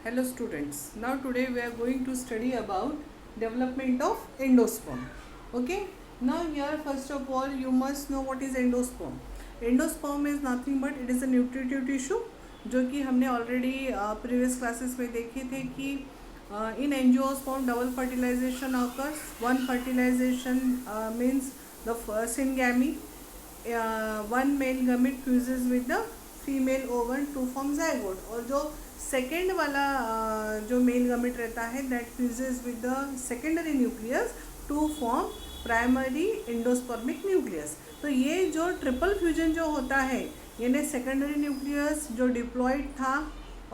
Hello students. Now today we are going to study about development of endosperm. Okay. Now here first of all you must know what is endosperm. Endosperm is nothing but it is a nutritive tissue जो कि हमने already previous classes में देखे थे कि in angiosperm double fertilisation occurs. One fertilisation means the syngamy. One male gamete fuses with the female ovum to form zygote. और जो second वाला जो मेल गमेट रहता है that fuses with the secondary nucleus to form primary endospermic nucleus. तो ये जो triple fusion जो होता है यानी सेकेंडरी न्यूक्लियस जो डिप्लॉयड था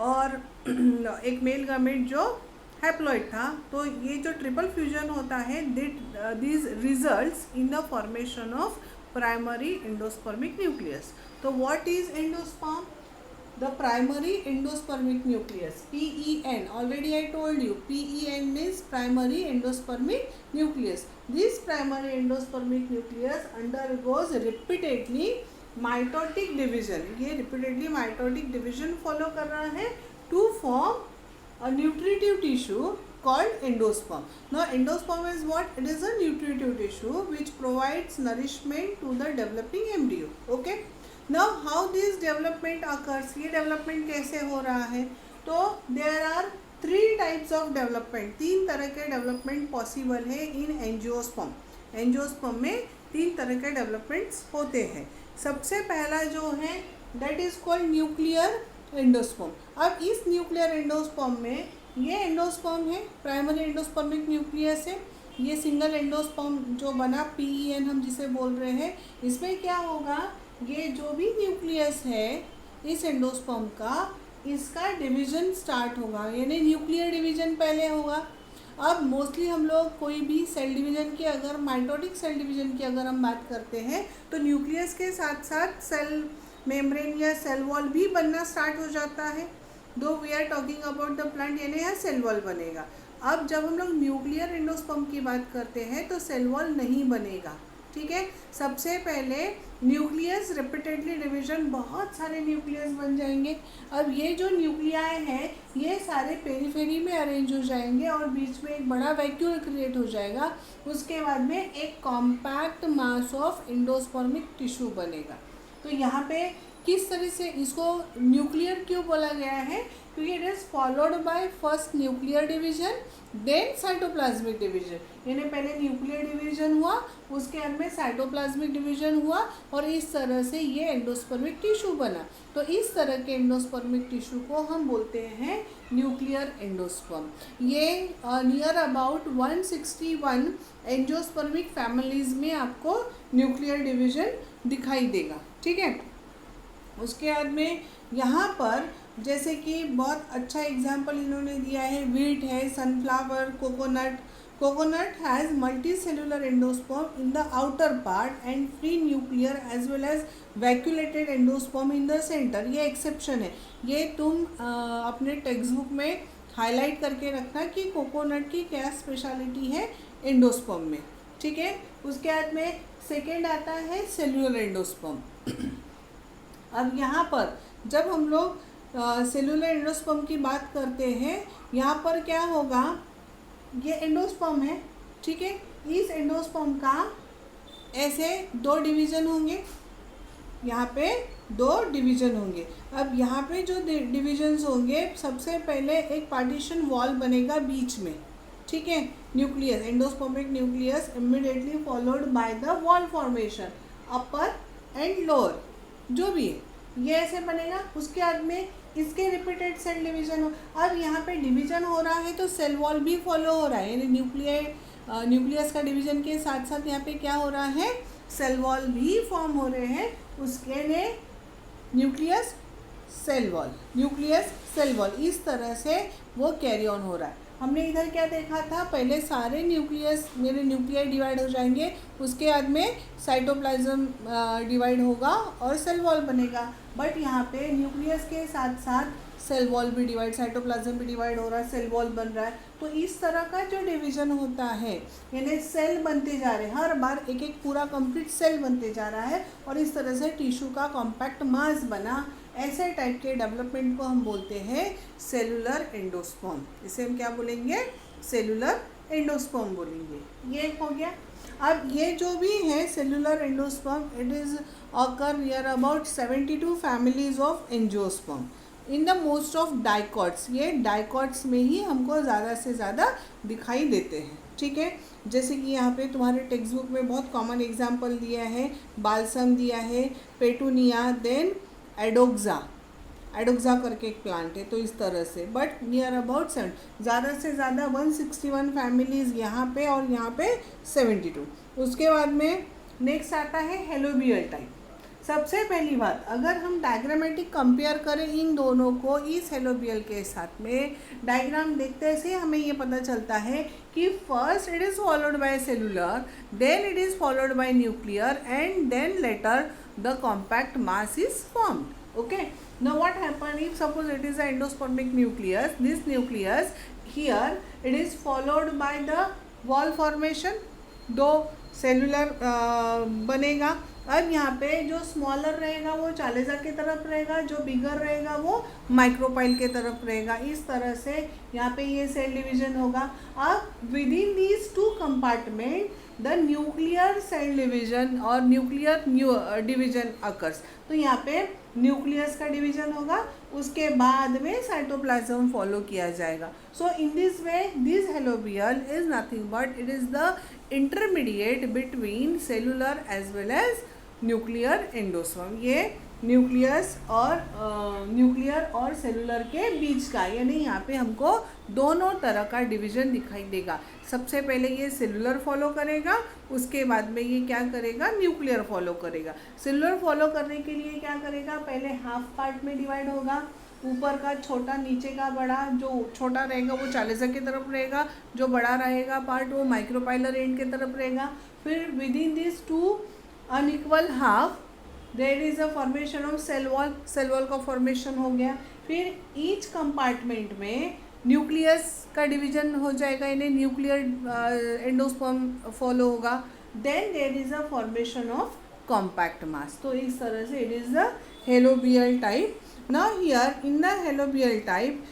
और एक मेल गमेट जो हैप्लॉयड था, तो ये जो ट्रिपल फ्यूजन होता है this results in the formation of primary endospermic nucleus. तो what is endosperm? The primary endospermic nucleus, PEN. Already I told you, PEN means primary endospermic nucleus. This primary endospermic nucleus undergoes repeatedly mitotic division. ये repeatedly mitotic division follow कर रहा है to form a nutritive tissue called endosperm. Now endosperm is what? It is a nutritive tissue which provides nourishment to the developing embryo. Okay. Now how this development occurs? ये development कैसे हो रहा है? तो there are three types of development. तीन तरह के development possible है in angiosperm. Angiosperm में तीन तरह के developments होते हैं. सबसे पहला जो है that is called nuclear endosperm. अब इस nuclear endosperm में ये endosperm है, primary endospermic nucleus है. ये सिंगल एंडोस्पर्म जो बना PEN हम जिसे बोल रहे हैं, इसमें क्या होगा, ये जो भी न्यूक्लियस है इस एंडोस्पर्म का, इसका डिवीजन स्टार्ट होगा यानी न्यूक्लियर डिवीजन पहले होगा. अब मोस्टली हम लोग कोई भी सेल डिवीजन की, अगर माइटोटिक सेल डिवीजन की अगर हम बात करते हैं तो न्यूक्लियस के साथ साथ सेल मेम्ब्रेन या सेल वॉल भी बनना स्टार्ट हो जाता है. दो we are talking about the plant यानी यहाँ सेल वॉल बनेगा. अब जब हम लोग न्यूक्लियर एंडोस्पर्म की बात करते हैं तो सेल वॉल नहीं बनेगा. ठीक है. सबसे पहले न्यूक्लियस रिपीटेडली डिवीजन, बहुत सारे न्यूक्लियस बन जाएंगे. अब ये जो न्यूक्लियाई हैं ये सारे पेरीफेरी में अरेंज हो जाएंगे और बीच में एक बड़ा वैक्यूल क्रिएट हो जाएगा. उसके बाद में एक compact mass of endospermic tissue बनेगा. तो यहाँ पे किस तरह से इसको न्यूक्लियर क्यों बोला गया है? क्योंकि it is followed by first nuclear division then cytoplasmic division. यानी पहले न्यूक्लियर डिवीजन हुआ, उसके बाद में साइटोप्लाज्मिक डिवीजन हुआ और इस तरह से ये एंडोस्पर्मिक टिश्यू बना. तो इस तरह के एंडोस्पर्मिक टिश्यू को हम बोलते हैं न्यूक्लियर एंडोस्पर्म. ये नियर अबाउट 161 एंजियोस्पर्मिक फैमिलीज़ में आपको न्यूक्लियर डिवीजन दिखाई देगा. ठीक है. उसके बाद में यहाँ पर जैसे कि बहुत अच्छा एग्जाम्पल इन्होंने दिया है, वीट है, sunflower, coconut. Coconut has multicellular endosperm in the outer part and free nuclear as well as vacuolated endosperm in the centre. ये एक्सेप्शन है. ये तुम अपने टेक्स्ट बुक में हाईलाइट करके रखना कि कोकोनट की क्या स्पेशलिटी है एंडोस्पर्म में. ठीक है. उसके बाद में सेकेंड आता है सेलुलर एंडोस्पर्म. अब यहाँ पर जब हम लोग सेलुलर एंडोस्पर्म की बात करते हैं, यहाँ पर क्या होगा, ये एंडोस्पर्म है. ठीक है. इस एंडोस्पर्म का ऐसे दो डिवीज़न होंगे, यहाँ पे दो डिवीज़न होंगे. अब यहाँ पे जो डिवीजन्स होंगे, सबसे पहले एक पार्टीशन वॉल बनेगा बीच में. ठीक है. Nucleus, endospermic nucleus immediately followed by the wall formation upper and lower जो भी है ये ऐसे बनेगा. उसके बाद में इसके रिपीटेड सेल डिवीजन हो. अब यहाँ पे डिवीजन हो रहा है तो सेल वॉल भी फॉलो हो रहा है यानी न्यूक्लियस का डिवीजन के साथ साथ यहाँ पे क्या हो रहा है, सेल वॉल भी फॉर्म हो रहे हैं. उसके लिए nucleus cell wall, nucleus cell wall, इस तरह से वो कैरी ऑन हो रहा है. हमने इधर क्या देखा था, पहले सारे न्यूक्लियस मेरे न्यूक्लियर डिवाइड हो जाएंगे, उसके बाद में साइटोप्लाज्म डिवाइड होगा और सेल वॉल बनेगा. बट यहाँ पे न्यूक्लियस के साथ साथ सेल वॉल भी डिवाइड, साइटोप्लाज्म भी डिवाइड हो रहा है, सेल वॉल बन रहा है. तो इस तरह का जो डिवीज़न होता है यानी सेल बनते जा रहे हैं, हर बार एक एक पूरा कंप्लीट सेल बनते जा रहा है और इस तरह से टिश्यू का कॉम्पैक्ट मास बना, ऐसे टाइप के डेवलपमेंट को हम बोलते हैं सेलुलर एंडोस्पर्म। इसे हम क्या बोलेंगे? सेलुलर एंडोस्पर्म बोलेंगे। ये हो गया। अब ये जो भी है cellular endosperm, it is occur near about 72 families of angiosperm in the most of dicots. ये डाइकॉट्स में ही हमको ज़्यादा से ज़्यादा दिखाई देते हैं, ठीक है। जैसे कि यहाँ पे तुम्हारे टेक्स्ट बुक में बहुत कॉमन एग्जांपल दिया है, बाल्सम दिया है, पेटूनिया, देन एडोक्सा करके एक प्लांट है, तो इस तरह से। बट नियर अबाउट 7, ज़्यादा से ज़्यादा 161 फैमिलीज़ यहाँ पे और यहाँ पे 72। उसके बाद में नेक्स्ट आता है हेलोबियल टाइप। सबसे पहली बात, अगर हम डायग्रामेटिक कंपेयर करें इन दोनों को, इस हेलोबियल के साथ में डायग्राम देखते से हमें ये पता चलता है कि first it is followed by cellular, then it is followed by nuclear, and then later the compact mass is formed. Okay, now what happen if suppose it is an endospermic nucleus, this nucleus here it is followed by the wall formation, दो cellular बनेगा। अब यहाँ पे जो smaller रहेगा वो चालेजा की तरफ रहेगा, जो बिगर रहेगा वो माइक्रोपाइल के तरफ रहेगा। इस तरह से यहाँ पे ये सेल डिवीजन होगा। अब within these two compartment the nuclear cell division और न्यूक्लियर डिवीजन अकर्स। तो यहाँ पे न्यूक्लियस का डिवीजन होगा, उसके बाद में साइटोप्लाज्म फॉलो किया जाएगा। So in this way this helobial is nothing but it is the intermediate between cellular as well as nuclear endosperm. ये न्यूक्लियर और सेलुलर के बीच का, यानी यहाँ पे हमको दोनों तरह का डिवीजन दिखाई देगा। सबसे पहले ये सेलुलर फॉलो करेगा, उसके बाद में ये क्या करेगा? न्यूक्लियर फॉलो करेगा। सेलुलर फॉलो करने के लिए क्या करेगा? पहले हाफ पार्ट में डिवाइड होगा, ऊपर का छोटा नीचे का बड़ा। जो छोटा रहेगा वो चालेजा की तरफ रहेगा, जो बड़ा रहेगा पार्ट वो माइक्रोपाइलर एंड की तरफ रहेगा। फिर within this two unequal half there is a formation of cell wall का फॉर्मेशन हो गया। फिर ईच कंपार्टमेंट में न्यूक्लियस का डिवीजन हो जाएगा, यानी न्यूक्लियर एंडोस्पर्म फॉलो होगा। Then there is a formation of compact mass. तो इस तरह से it is the helobial type. Now here in the helobial type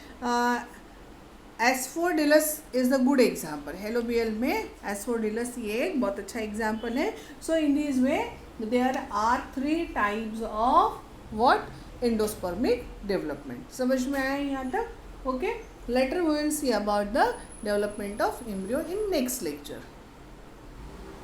asphodelus is the good example. Helobial में एस्फोडिलस ये एक बहुत अच्छा एग्जाम्पल है। So in this way there are 3 types of what? Endospermic development. समझ में आया यहाँ तक? Okay, later we will see about the development of embryo in next lecture.